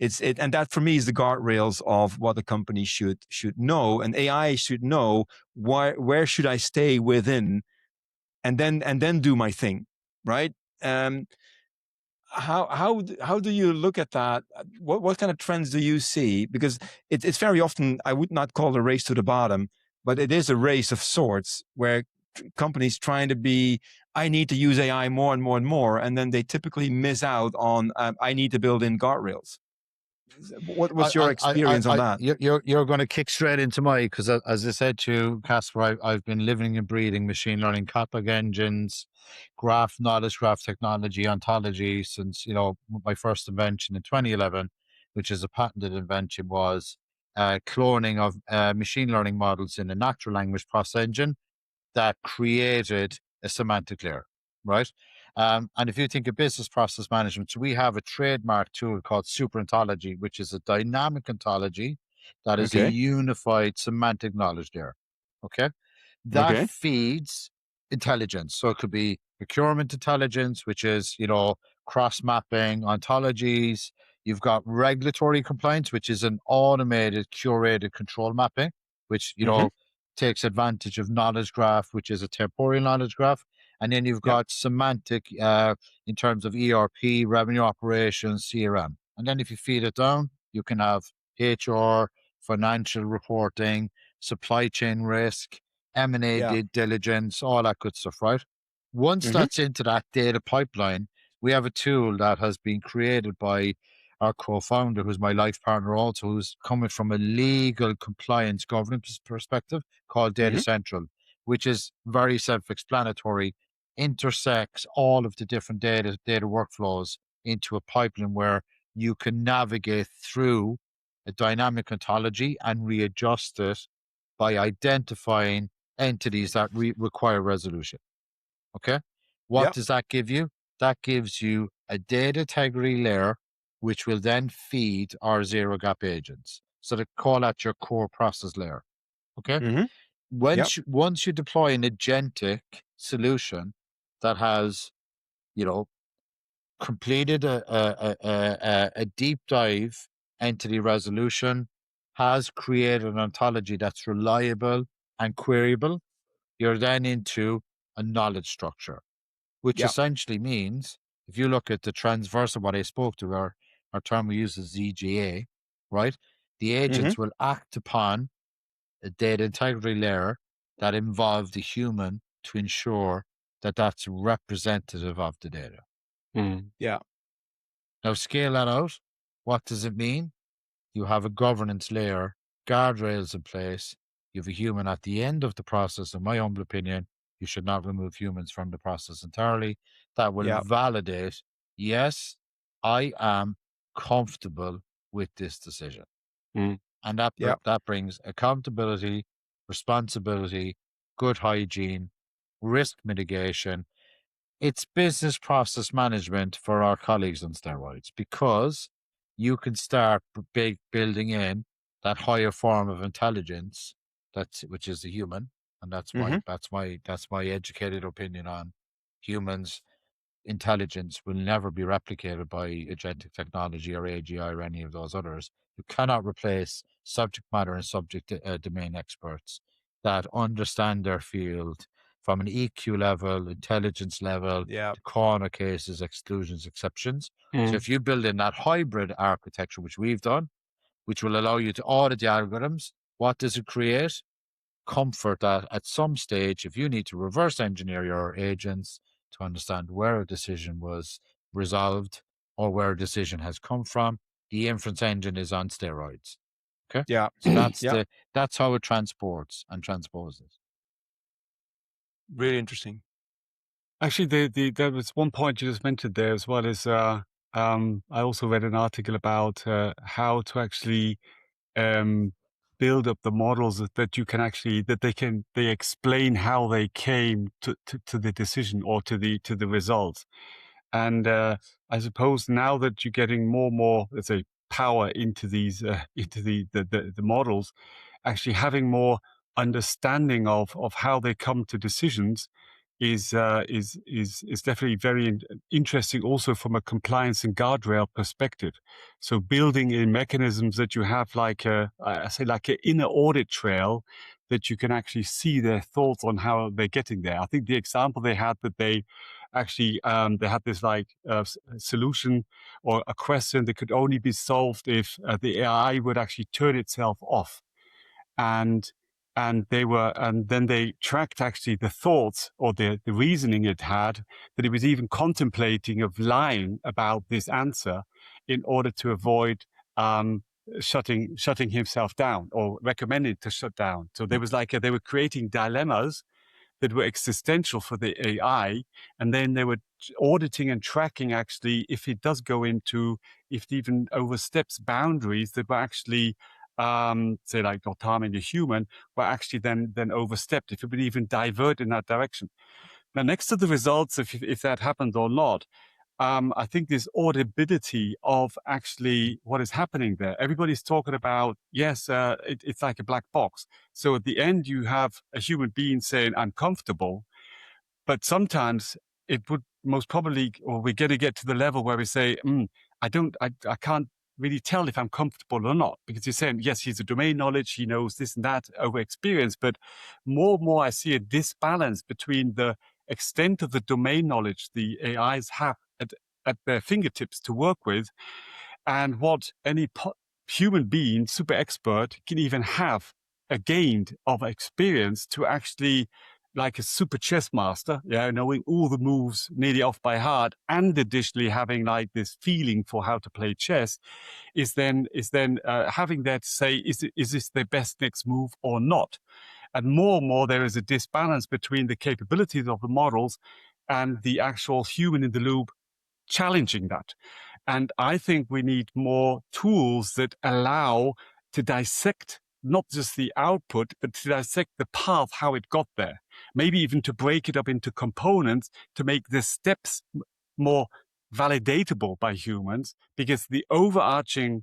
And that for me is the guardrails of what a company should know, and AI should know where should I stay within, and then do my thing, right? How do you look at that? What kind of trends do you see? Because it's very often, I would not call it a race to the bottom, but it is a race of sorts where companies trying to be, I need to use AI more and more and more, and then they typically miss out on I need to build in guardrails. What was your experience on that? You're going to kick straight into because as I said to you, Caspar, I've been living and breathing machine learning, catalog engines, knowledge graph technology, ontology since my first invention in 2011, which is a patented invention, was cloning of machine learning models in a natural language process engine that created a semantic layer, right? And if you think of business process management, so we have a trademark tool called super ontology, which is a dynamic ontology that is a unified semantic knowledge layer. Okay. That feeds intelligence. So it could be procurement intelligence, which is, cross mapping ontologies. You've got regulatory compliance, which is an automated, curated control mapping, which, takes advantage of knowledge graph, which is a temporal knowledge graph. And then you've got semantic in terms of ERP, revenue operations, CRM. And then if you feed it down, you can have HR, financial reporting, supply chain risk, M&A due diligence, all that good stuff, right? Once that's into that data pipeline, we have a tool that has been created by our co-founder, who's my life partner also, who's coming from a legal compliance governance perspective, called Data Central, which is very self-explanatory, intersects all of the different data workflows into a pipeline where you can navigate through a dynamic ontology and readjust it by identifying entities that require resolution. Okay? What does that give you? That gives you a data integrity layer, which will then feed our zero gap agents. So they call that your core process layer. Okay? Once you deploy an agentic solution that has, completed a deep dive entity resolution, has created an ontology that's reliable and queryable, you're then into a knowledge structure, which essentially means, if you look at the transversal, what I spoke to, our term we use is ZGA, right? The agents will act upon a data integrity layer that involves the human to ensure that that's representative of the data. Yeah. Now scale that out. What does it mean? You have a governance layer, guardrails in place. You have a human at the end of the process. In my humble opinion, you should not remove humans from the process entirely. That will validate, yes, I am comfortable with this decision. And that brings accountability, responsibility, good hygiene, risk mitigation. It's business process management for our colleagues on steroids, because you can start building in that higher form of intelligence, which is the human, and that's my educated opinion on humans. Intelligence will never be replicated by agentic technology or AGI or any of those others. You cannot replace subject matter and subject domain experts that understand their field from an EQ level, intelligence level, to corner cases, exclusions, exceptions. So if you build in that hybrid architecture, which we've done, which will allow you to audit the algorithms, what does it create? Comfort that at some stage, if you need to reverse engineer your agents to understand where a decision was resolved or where a decision has come from, the inference engine is on steroids. Okay. Yeah. So that's how it transports and transposes. Really interesting. Actually, there was one point you just mentioned there as well. Is I also read an article about how to actually build up the models that you can actually, that they explain how they came to the decision or to the results. And I suppose now that you're getting more and more, let's say, power into these into the models, actually having more understanding of how they come to decisions is definitely very interesting, also from a compliance and guardrail perspective. So building in mechanisms that you have like I say like an inner audit trail that you can actually see their thoughts on how they're getting there. I think the example they had that they actually they had this like solution or a question that could only be solved if the AI would actually turn itself off, and then they tracked actually the thoughts or the reasoning it had, that it was even contemplating of lying about this answer in order to avoid shutting himself down, or recommended to shut down. So there was like they were creating dilemmas that were existential for the AI, and then they were auditing and tracking actually if it does go into, if it even oversteps boundaries that were actually say like not harming the human, were actually then overstepped, if it would even divert in that direction. Now, next to the results, if that happened or not, I think this audibility of actually what is happening there. Everybody's talking about, yes, it's like a black box. So at the end, you have a human being saying, I'm comfortable. But sometimes it would most probably, or we're going to get to the level where we say, I can't really tell if I'm comfortable or not, because you're saying, yes, he's a domain knowledge, he knows this and that over experience. But more and more, I see a disbalance between the extent of the domain knowledge the AIs have at their fingertips to work with, and what any human being, super expert, can even have gained of experience to actually, like a super chess master, knowing all the moves nearly off by heart, and additionally having like this feeling for how to play chess, is then having that to say, is this their best next move or not? And more there is a disbalance between the capabilities of the models and the actual human in the loop challenging that. And I think we need more tools that allow to dissect not just the output, but to dissect the path, how it got there. Maybe even to break it up into components to make the steps more validatable by humans, because the overarching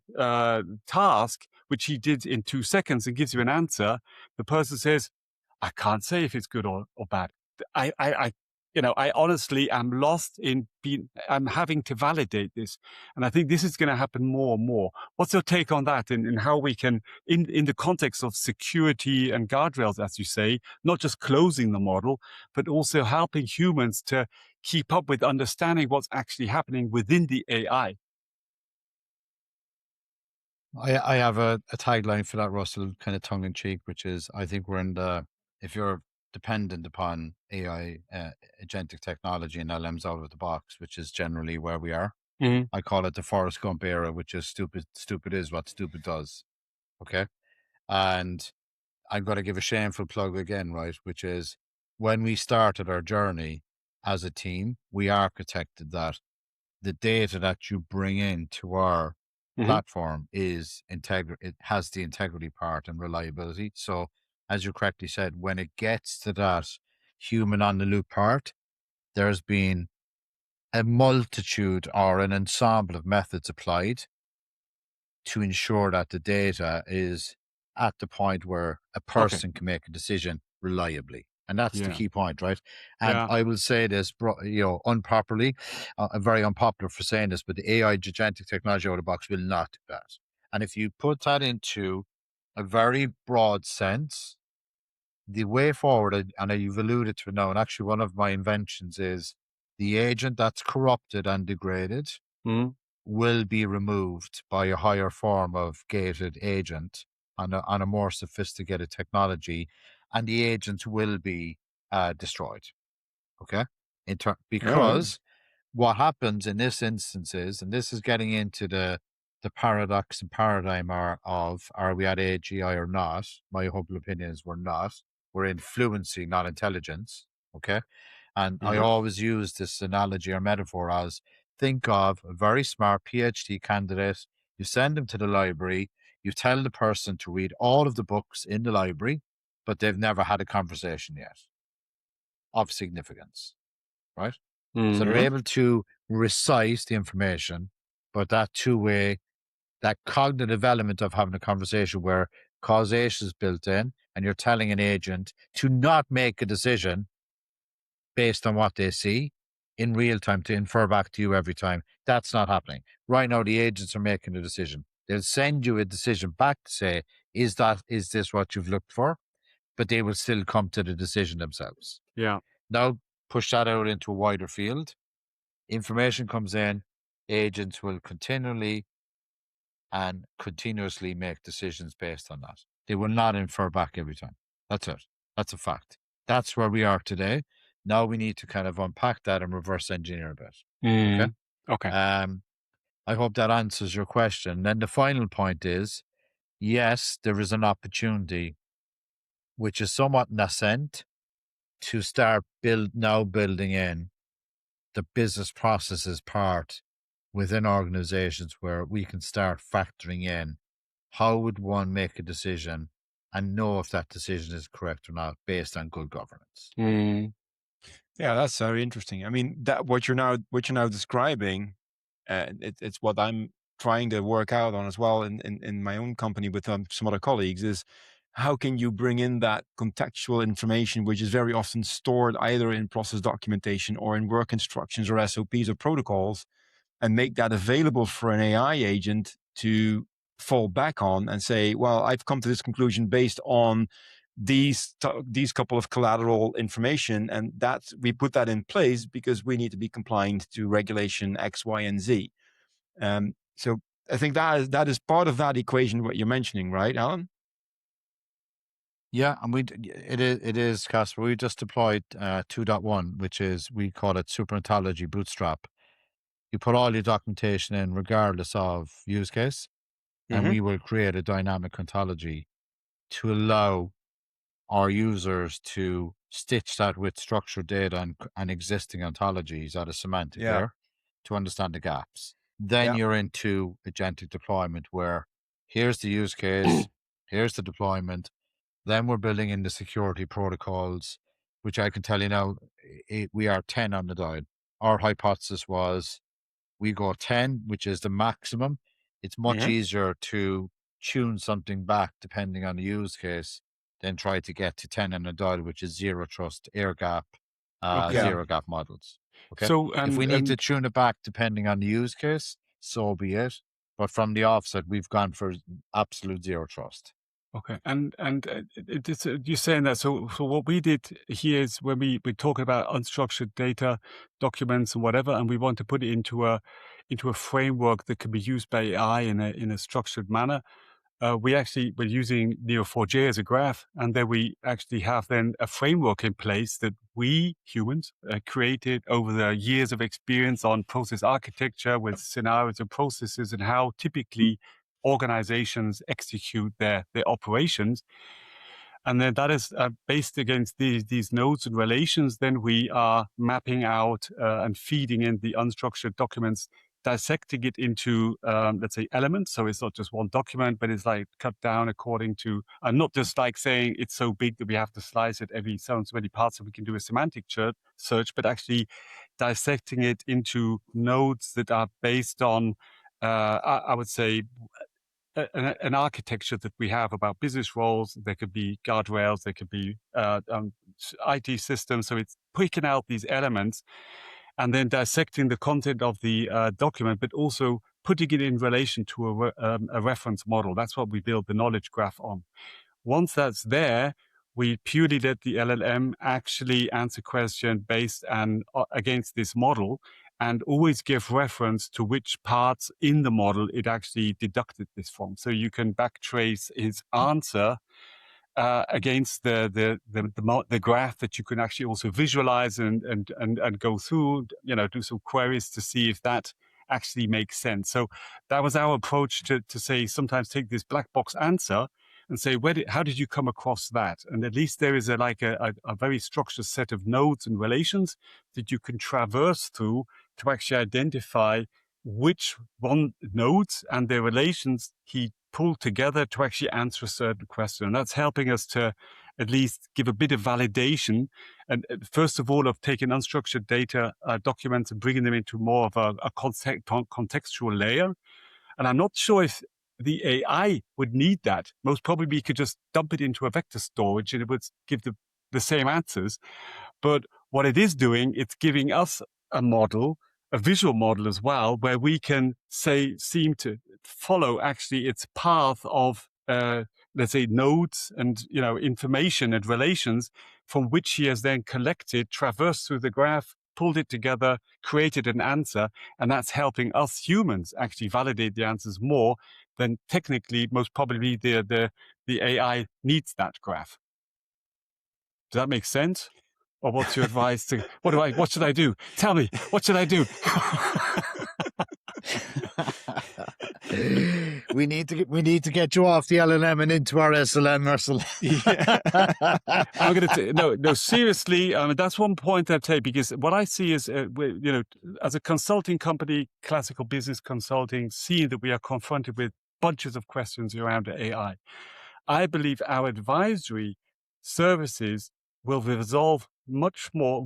task, which he did in 2 seconds and gives you an answer, the person says, I can't say if it's good or bad. I I honestly am lost in I'm having to validate this. And I think this is going to happen more and more. What's your take on that and how we can, in the context of security and guardrails, as you say, not just closing the model, but also helping humans to keep up with understanding what's actually happening within the AI? I have a tagline for that, Russell, kind of tongue in cheek, which is, I think we're if you're dependent upon AI, agentic technology and LMs out of the box, which is generally where we are. Mm-hmm. I call it the Forrest Gump era, which is stupid. Stupid is what stupid does. Okay. And I'm going to give a shameful plug again, right? Which is when we started our journey as a team, we architected that the data that you bring into our platform is it has the integrity part and reliability. So as you correctly said, when it gets to that human on the loop part, there's been a multitude or an ensemble of methods applied to ensure that the data is at the point where a person can make a decision reliably. And that's the key point, right? And I will say this, unproperly, very unpopular for saying this, but the AI agentic technology out of the box will not do that. And if you put that into a very broad sense, the way forward, and you've alluded to it now, and actually one of my inventions is the agent that's corrupted and degraded will be removed by a higher form of gated agent on a more sophisticated technology, and the agents will be destroyed. Okay, because what happens in this instance is, and this is getting into the paradox and paradigm of are we at AGI or not? My humble opinion is we're not. We're in fluency, not intelligence. Okay, and I always use this analogy or metaphor as, think of a very smart PhD candidate. You send them to the library. You tell the person to read all of the books in the library, but they've never had a conversation yet of significance, right? So they're able to recite the information, but that two-way, that cognitive element of having a conversation where causation is built in and you're telling an agent to not make a decision based on what they see in real time to infer back to you every time. That's not happening. Right now, the agents are making a decision. They'll send you a decision back to say, is this what you've looked for? But they will still come to the decision themselves. Yeah. Now, push that out into a wider field. Information comes in, agents will continually and continuously make decisions based on that. They will not infer back every time. That's it. That's a fact. That's where we are today. Now we need to kind of unpack that and reverse engineer a bit. Okay. I hope that answers your question. Then the final point is, yes, there is an opportunity, which is somewhat nascent, to start building in the business processes part within organizations where we can start factoring in how would one make a decision and know if that decision is correct or not based on good governance. Yeah, that's very interesting. I mean, that what you're now describing, it's what I'm trying to work out on as well in my own company with some other colleagues is how can you bring in that contextual information, which is very often stored either in process documentation or in work instructions or SOPs or protocols, and make that available for an AI agent to fall back on and say, well, I've come to this conclusion based on these couple of collateral information, and that we put that in place because we need to be compliant to regulation X, Y, and Z. So I think that is part of that equation what you're mentioning, right, Alan? Yeah, and it is Caspar. We just deployed 2.1, which is, we call it super ontology bootstrap. You put all your documentation in regardless of use case, and we will create a dynamic ontology to allow our users to stitch that with structured data and existing ontologies at a semantic layer to understand the gaps. Then you're into agentic deployment where here's the use case, here's the deployment. Then we're building in the security protocols, which I can tell you now, we are 10 on the dial. Our hypothesis was we go 10, which is the maximum. It's much easier to tune something back depending on the use case than try to get to 10 on a dial, which is zero trust, air gap, zero gap models. Okay. So, if we need to tune it back depending on the use case, so be it. But from the offset, we've gone for absolute zero trust. Okay, and you're saying that. So what we did here is when we talk about unstructured data, documents, and whatever, and we want to put it into a framework that can be used by AI in a structured manner. We're using Neo4j as a graph, and then we actually have then a framework in place that we humans created over the years of experience on process architecture with scenarios and processes and how typically organizations execute their operations. And then that is based against these nodes and relations. Then we are mapping out and feeding in the unstructured documents, dissecting it into, let's say, elements. So it's not just one document, but it's like cut down according to, and not just like saying it's so big that we have to slice it every so many parts so we can do a semantic search, but actually dissecting it into nodes that are based on, I would say, an architecture that we have about business roles. There could be guardrails, there could be IT systems. So it's picking out these elements and then dissecting the content of the document, but also putting it in relation to a reference model. That's what we build the knowledge graph on. Once that's there, we purely let the LLM actually answer question based and against this model, and always give reference to which parts in the model it actually deducted this from. So you can backtrace its answer against the graph that you can actually also visualize and go through, do some queries to see if that actually makes sense. So that was our approach to say, sometimes take this black box answer and say, how did you come across that? And at least there is a very structured set of nodes and relations that you can traverse through to actually identify which one nodes and their relations he pulled together to actually answer a certain question. And that's helping us to at least give a bit of validation. And first of all, of taking unstructured data documents and bringing them into more of a contextual layer. And I'm not sure if the AI would need that. Most probably we could just dump it into a vector storage and it would give the same answers. But what it is doing, it's giving us a model, a visual model as well, where we can seem to follow actually its path of, let's say, nodes and, information and relations from which he has then collected, traversed through the graph, pulled it together, created an answer, and that's helping us humans actually validate the answers more than technically, most probably the AI needs that graph. Does that make sense? Or what's your advice to, what should I do? Tell me, what should I do? we need to get you off the LLM and into our SLM, Russell. I'm going to no, seriously. That's one point I'd take, because what I see is, as a consulting company, classical business consulting, seeing that we are confronted with bunches of questions around AI. I believe our advisory services will revolve much more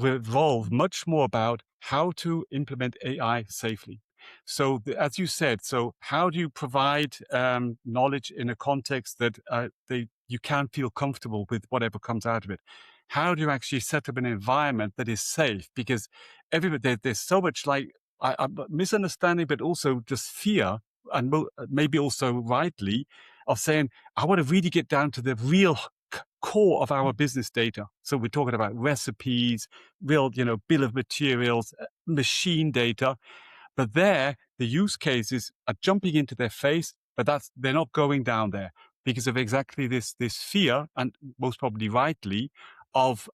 about how to implement AI safely. So as you said, so how do you provide knowledge in a context that you can't feel comfortable with whatever comes out of it? How do you actually set up an environment that is safe? Because there's so much misunderstanding, but also just fear, and maybe also rightly, of saying, I want to really get down to the real core of our business data. So we're talking about recipes, real, bill of materials, machine data. But there, the use cases are jumping into their face, but they're not going down there because of exactly this fear, and most probably rightly, of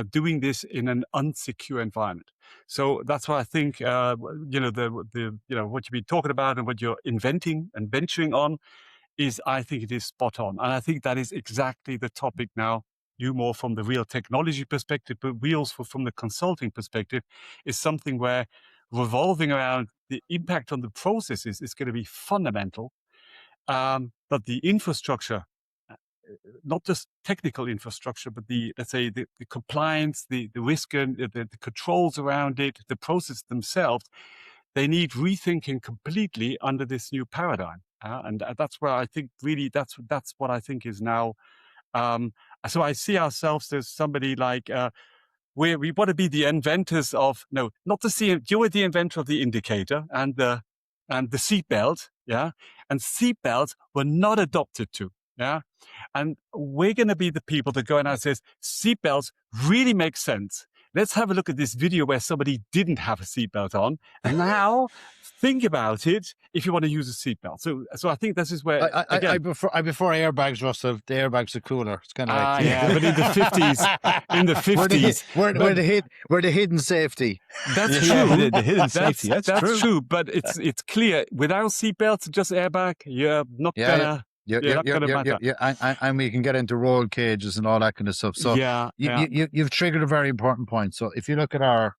doing this in an unsecure environment. So that's why I think what you've been talking about and what you're inventing and venturing on is, I think it is spot on. And I think that is exactly the topic now. You more from the real technology perspective, but we also from the consulting perspective, is something where revolving around the impact on the processes is going to be fundamental. But the infrastructure, not just technical infrastructure, but let's say the compliance, the risk and the controls around it, the process themselves, they need rethinking completely under this new paradigm. And that's where I think really that's what I think is now. So I see ourselves as somebody like we want to be the inventors of, no, not the seat. You are the inventor of the indicator and the seatbelt, yeah? And seatbelts were not adopted to, yeah? And we're going to be the people that go in and says, seatbelts really make sense. Let's have a look at this video where somebody didn't have a seatbelt on. And now think about it if you want to use a seatbelt. So I think this is where, I prefer airbags, Russell. The airbags are cooler. It's kind of like... yeah, but in the 50s, we're the hidden safety. That's true. The hidden safety. That's true. But it's clear, without seatbelts, just airbag, you're not gonna... And we can get into roll cages and all that kind of stuff. So you've triggered a very important point. So if you look at our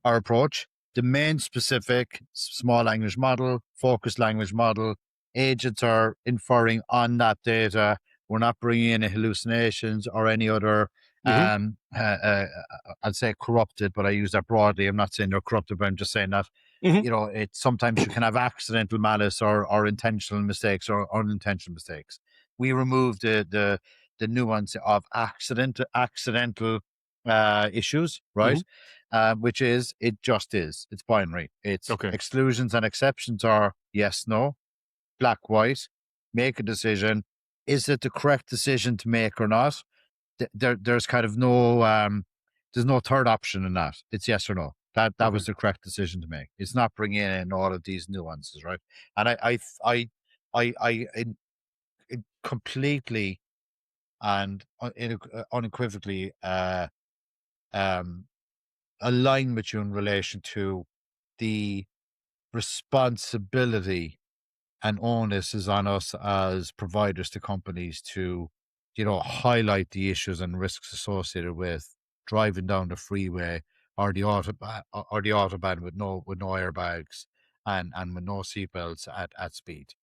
approach, the main specific small language model, focused language model, agents are inferring on that data. We're not bringing in hallucinations or any other, I'd say corrupted, but I use that broadly. I'm not saying they're corrupted, but I'm just saying that, sometimes you can have accidental malice or intentional mistakes or unintentional mistakes. We remove the nuance of accidental issues, right? Which is, it just is. It's binary. It's exclusions and exceptions are yes, no, black, white. Make a decision. Is it the correct decision to make or not? There's kind of no, there's no third option in that. It's yes or no. That was the correct decision to make. It's not bringing in all of these nuances, right? And I completely and unequivocally align with you in relation to the responsibility and onus is on us as providers to companies to, highlight the issues and risks associated with driving down the freeway or the autobahn with no airbags and with no seatbelts at speed.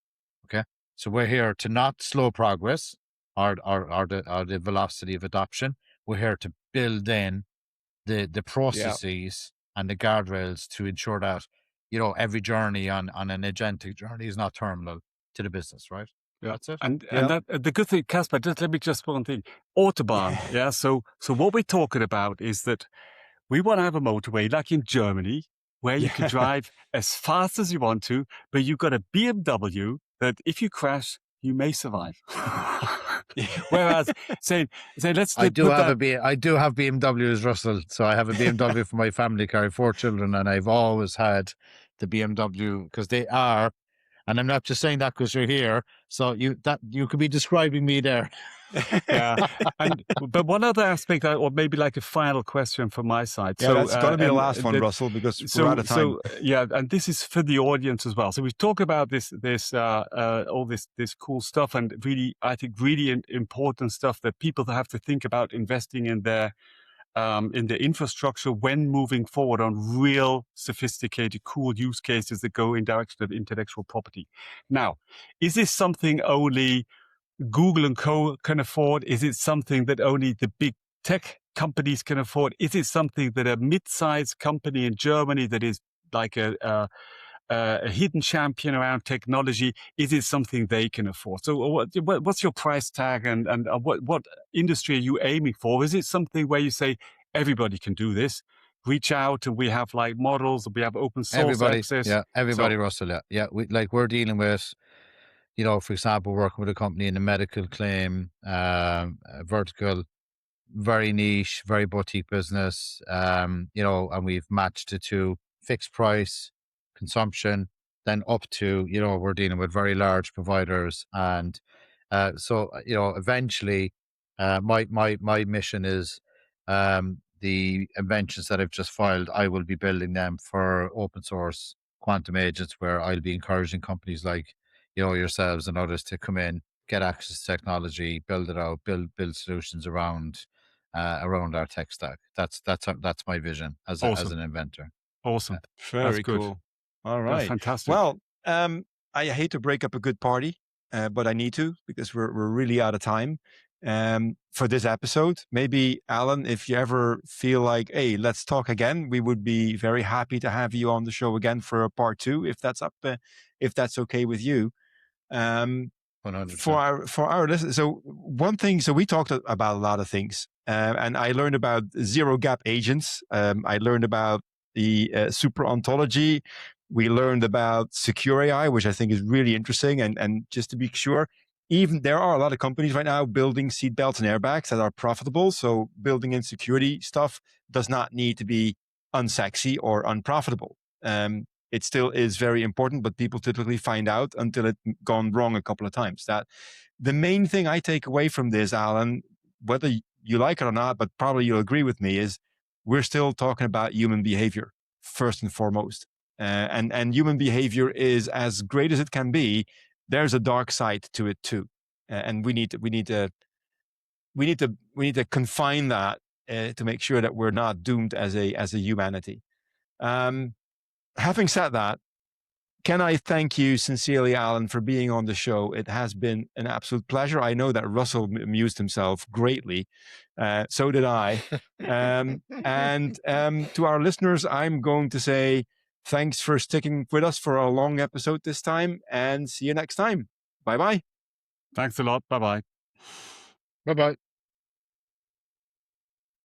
Okay, so we're here to not slow progress or the velocity of adoption. We're here to build in the processes and the guardrails to ensure that every journey on an agentic journey is not terminal to the business, right? Yeah. That's it. And that, the good thing, Caspar, let me just one thing. Autobahn, So what we're talking about is that we want to have a motorway like in Germany where you can drive as fast as you want to, but you've got a BMW that if you crash, you may survive. Whereas saying let's I do have BMWs, Russell. So I have a BMW for my family car. I have 4 children, and I've always had the BMW because they are. And I'm not just saying that because you're here. So you could be describing me there. But one other aspect, or maybe like a final question from my side. Yeah, that's going to be the last one, Russell, because we're out of time. And this is for the audience as well. So we talk about this all this cool stuff, and really, I think, really important stuff that people have to think about investing in their infrastructure when moving forward on real sophisticated, cool use cases that go in direction of intellectual property. Now, is this something only Google and co can afford? Is it something that only the big tech companies can afford? Is it something that a mid-sized company in Germany that is like a hidden champion around technology, is it something they can afford? So what's your price tag and what industry are you aiming for? Is it something where you say everybody can do this? Reach out and we have like models, we have open source access. Yeah, everybody, Russell. Yeah, we're dealing with, for example, working with a company in the medical claim vertical, very niche, very boutique business, and we've matched it to fixed price, consumption, then up to, we're dealing with very large providers. And so, eventually my mission is the inventions that I've just filed, I will be building them for open source quantum agents, where I'll be encouraging companies like, yourselves and others to come in, get access to technology, build it out, build solutions around our tech stack. That's my vision as an inventor. Awesome. Very cool. All right. That's fantastic. Well, I hate to break up a good party, but I need to because we're really out of time for this episode. Maybe, Alan, if you ever feel like, hey, let's talk again, we would be very happy to have you on the show again for a part 2, if that's okay with you. 100%. For our listeners. So one thing, so we talked about a lot of things, And I learned about zero gap agents. I learned about the super ontology. We learned about secure AI, which I think is really interesting. And just to be sure, even there are a lot of companies right now building seatbelts and airbags that are profitable. So building in security stuff does not need to be unsexy or unprofitable. It still is very important, but people typically find out until it's gone wrong a couple of times. That the main thing I take away from this, Alan, whether you like it or not, but probably you'll agree with me, is we're still talking about human behavior first and foremost. And human behavior is as great as it can be. There's a dark side to it too, and we need to confine that to make sure that we're not doomed as a humanity. Having said that, can I thank you sincerely, Alan, for being on the show? It has been an absolute pleasure. I know that Russell amused himself greatly. So did I. And to our listeners, I'm going to say thanks for sticking with us for a long episode this time, and see you next time. Bye-bye. Thanks a lot. Bye-bye. Bye-bye.